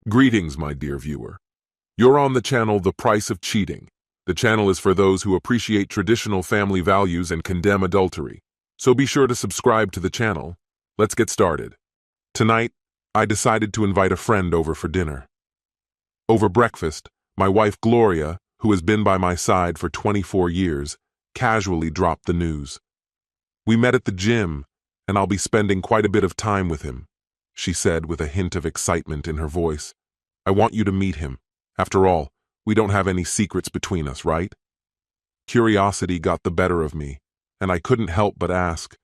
Greetings, my dear viewer. You're on the channel The Price of Cheating. The channel is for those who appreciate traditional family values and condemn adultery. So be sure to subscribe to the channel. Let's get started. Tonight, I decided to invite a friend over for dinner. Over breakfast, my wife Gloria, who has been by my side for 24 years, casually dropped the news. We met at the gym, and I'll be spending quite a bit of time with him, she said with a hint of excitement in her voice. I want you to meet him. After all, we don't have any secrets between us, right? Curiosity got the better of me, and I couldn't help but ask,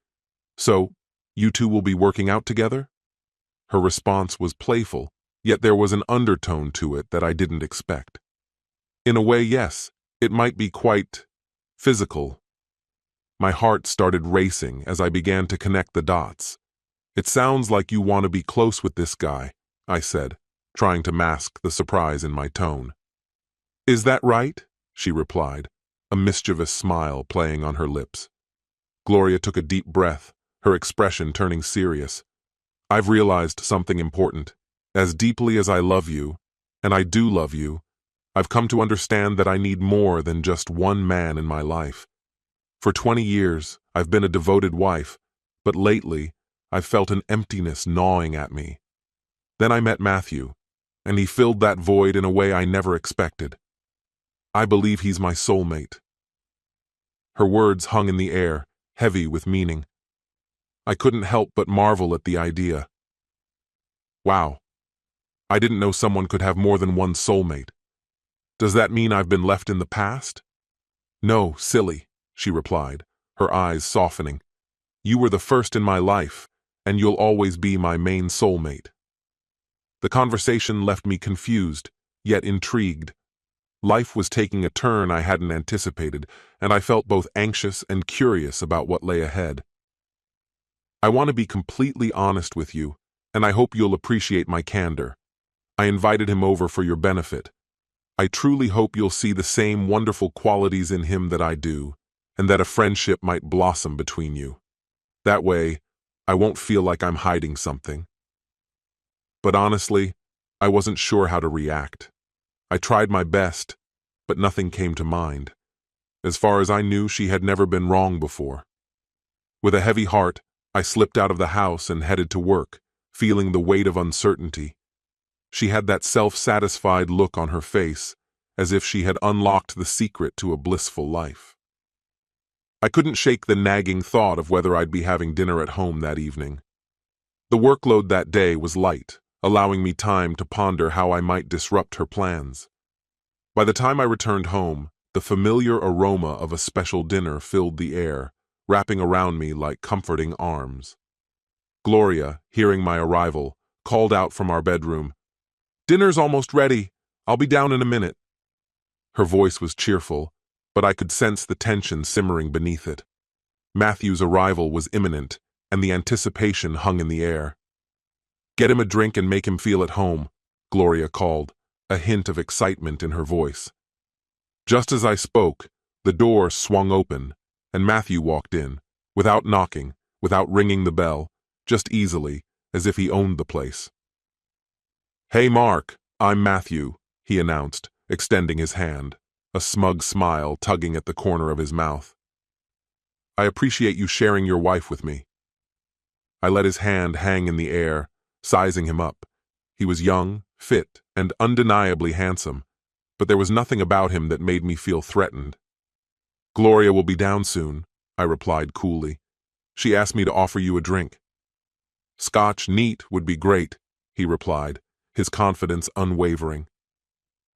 so, you two will be working out together? Her response was playful, yet there was an undertone to it that I didn't expect. In a way, yes, it might be quite physical. My heart started racing as I began to connect the dots. It sounds like you want to be close with this guy, I said, trying to mask the surprise in my tone. Is that right? She replied, a mischievous smile playing on her lips. Gloria took a deep breath, her expression turning serious. I've realized something important. As deeply as I love you, and I do love you, I've come to understand that I need more than just one man in my life. For 20 years, I've been a devoted wife, but lately, I've felt an emptiness gnawing at me. Then I met Matthew, and he filled that void in a way I never expected. I believe he's my soulmate. Her words hung in the air, heavy with meaning. I couldn't help but marvel at the idea. Wow, I didn't know someone could have more than one soulmate. Does that mean I've been left in the past? No, silly, she replied, her eyes softening. You were the first in my life, and you'll always be my main soulmate. The conversation left me confused, yet intrigued. Life was taking a turn I hadn't anticipated, and I felt both anxious and curious about what lay ahead. I want to be completely honest with you, and I hope you'll appreciate my candor. I invited him over for your benefit. I truly hope you'll see the same wonderful qualities in him that I do, and that a friendship might blossom between you. That way, I won't feel like I'm hiding something. But honestly, I wasn't sure how to react. I tried my best, but nothing came to mind. As far as I knew, she had never been wrong before. With a heavy heart, I slipped out of the house and headed to work, feeling the weight of uncertainty. She had that self-satisfied look on her face, as if she had unlocked the secret to a blissful life. I couldn't shake the nagging thought of whether I'd be having dinner at home that evening. The workload that day was light, allowing me time to ponder how I might disrupt her plans. By the time I returned home, the familiar aroma of a special dinner filled the air, wrapping around me like comforting arms. Gloria, hearing my arrival, called out from our bedroom, "Dinner's almost ready. I'll be down in a minute." Her voice was cheerful, but I could sense the tension simmering beneath it. Matthew's arrival was imminent, and the anticipation hung in the air. "Get him a drink and make him feel at home," Gloria called, a hint of excitement in her voice. Just as I spoke, the door swung open, and Matthew walked in, without knocking, without ringing the bell, just easily, as if he owned the place. "Hey, Mark, I'm Matthew," he announced, extending his hand, a smug smile tugging at the corner of his mouth. "I appreciate you sharing your wife with me." I let his hand hang in the air, sizing him up. He was young, fit, and undeniably handsome, but there was nothing about him that made me feel threatened. "Gloria will be down soon," I replied coolly. "She asked me to offer you a drink." "Scotch neat would be great," he replied, his confidence unwavering.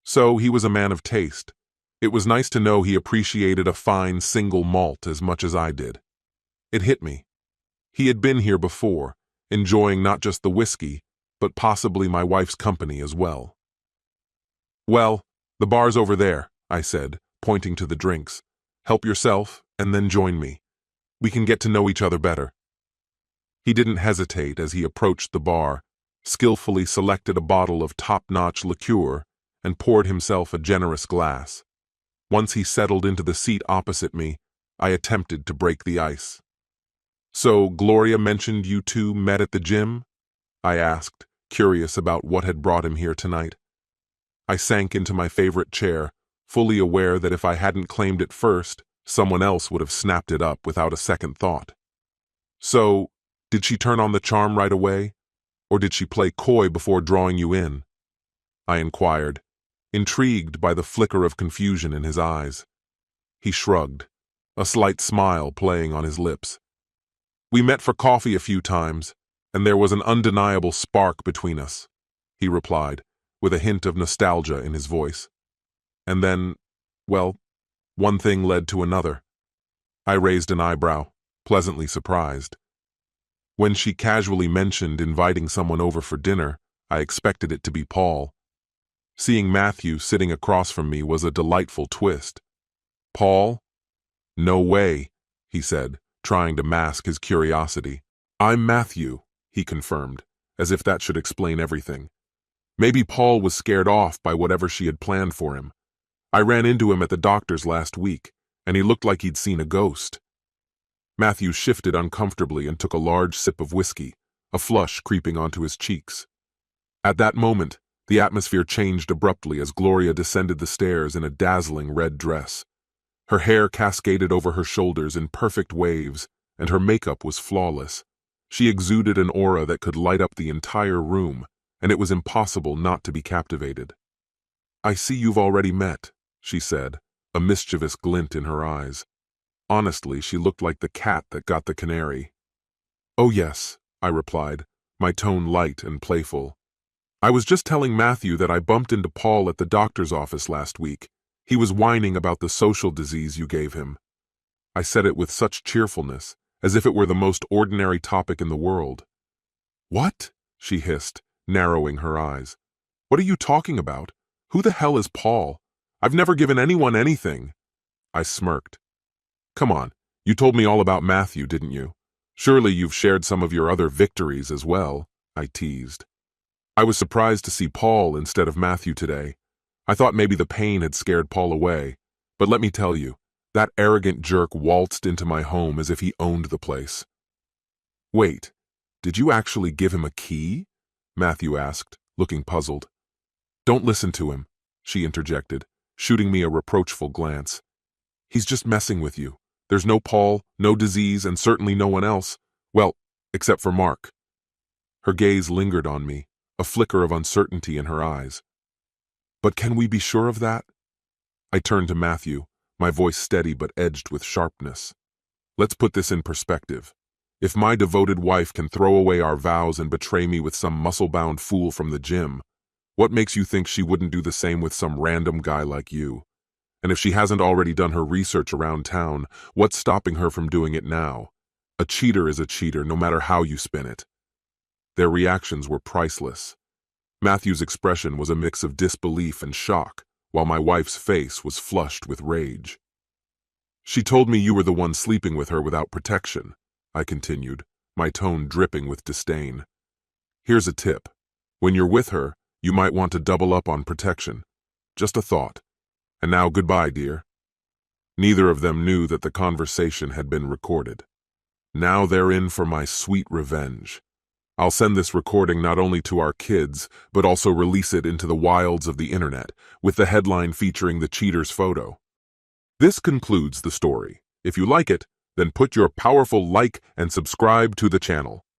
So he was a man of taste. It was nice to know he appreciated a fine single malt as much as I did. It hit me. He had been here before, enjoying not just the whiskey, but possibly my wife's company as well. "Well, the bar's over there," I said, pointing to the drinks. "Help yourself, and then join me. We can get to know each other better." He didn't hesitate as he approached the bar, skillfully selected a bottle of top-notch liqueur, and poured himself a generous glass. Once he settled into the seat opposite me, I attempted to break the ice. "So Gloria mentioned you two met at the gym?" I asked, curious about what had brought him here tonight. I sank into my favorite chair, fully aware that if I hadn't claimed it first, someone else would have snapped it up without a second thought. So, did she turn on the charm right away? Or did she play coy before drawing you in? I inquired, intrigued by the flicker of confusion in his eyes. He shrugged, a slight smile playing on his lips. We met for coffee a few times, and there was an undeniable spark between us, he replied, with a hint of nostalgia in his voice. And then, well, one thing led to another. I raised an eyebrow, pleasantly surprised. When she casually mentioned inviting someone over for dinner, I expected it to be Paul. Seeing Matthew sitting across from me was a delightful twist. Paul? No way, he said, trying to mask his curiosity. I'm Matthew, he confirmed, as if that should explain everything. Maybe Paul was scared off by whatever she had planned for him. I ran into him at the doctor's last week, and he looked like he'd seen a ghost. Matthew shifted uncomfortably and took a large sip of whiskey, a flush creeping onto his cheeks. At that moment, the atmosphere changed abruptly as Gloria descended the stairs in a dazzling red dress. Her hair cascaded over her shoulders in perfect waves, and her makeup was flawless. She exuded an aura that could light up the entire room, and it was impossible not to be captivated. I see you've already met, she said, a mischievous glint in her eyes. Honestly, she looked like the cat that got the canary. Oh yes, I replied, my tone light and playful. I was just telling Matthew that I bumped into Paul at the doctor's office last week. He was whining about the social disease you gave him. I said it with such cheerfulness, as if it were the most ordinary topic in the world. What? She hissed, narrowing her eyes. What are you talking about? Who the hell is Paul? I've never given anyone anything. I smirked. Come on, you told me all about Matthew, didn't you? Surely you've shared some of your other victories as well, I teased. I was surprised to see Paul instead of Matthew today. I thought maybe the pain had scared Paul away, but let me tell you, that arrogant jerk waltzed into my home as if he owned the place. Wait, did you actually give him a key? Matthew asked, looking puzzled. Don't listen to him, she interjected, shooting me a reproachful glance. He's just messing with you. There's no Paul, no disease, and certainly no one else. Well, except for Mark. Her gaze lingered on me, a flicker of uncertainty in her eyes. But can we be sure of that? I turned to Matthew, my voice steady but edged with sharpness. Let's put this in perspective. If my devoted wife can throw away our vows and betray me with some muscle-bound fool from the gym, what makes you think she wouldn't do the same with some random guy like you? And if she hasn't already done her research around town, what's stopping her from doing it now? A cheater is a cheater, no matter how you spin it. Their reactions were priceless. Matthew's expression was a mix of disbelief and shock, while my wife's face was flushed with rage. She told me you were the one sleeping with her without protection, I continued, my tone dripping with disdain. Here's a tip. When you're with her, you might want to double up on protection. Just a thought. And now goodbye, dear. Neither of them knew that the conversation had been recorded. Now they're in for my sweet revenge. I'll send this recording not only to our kids, but also release it into the wilds of the internet, with the headline featuring the cheater's photo. This concludes the story. If you like it, then put your powerful like and subscribe to the channel.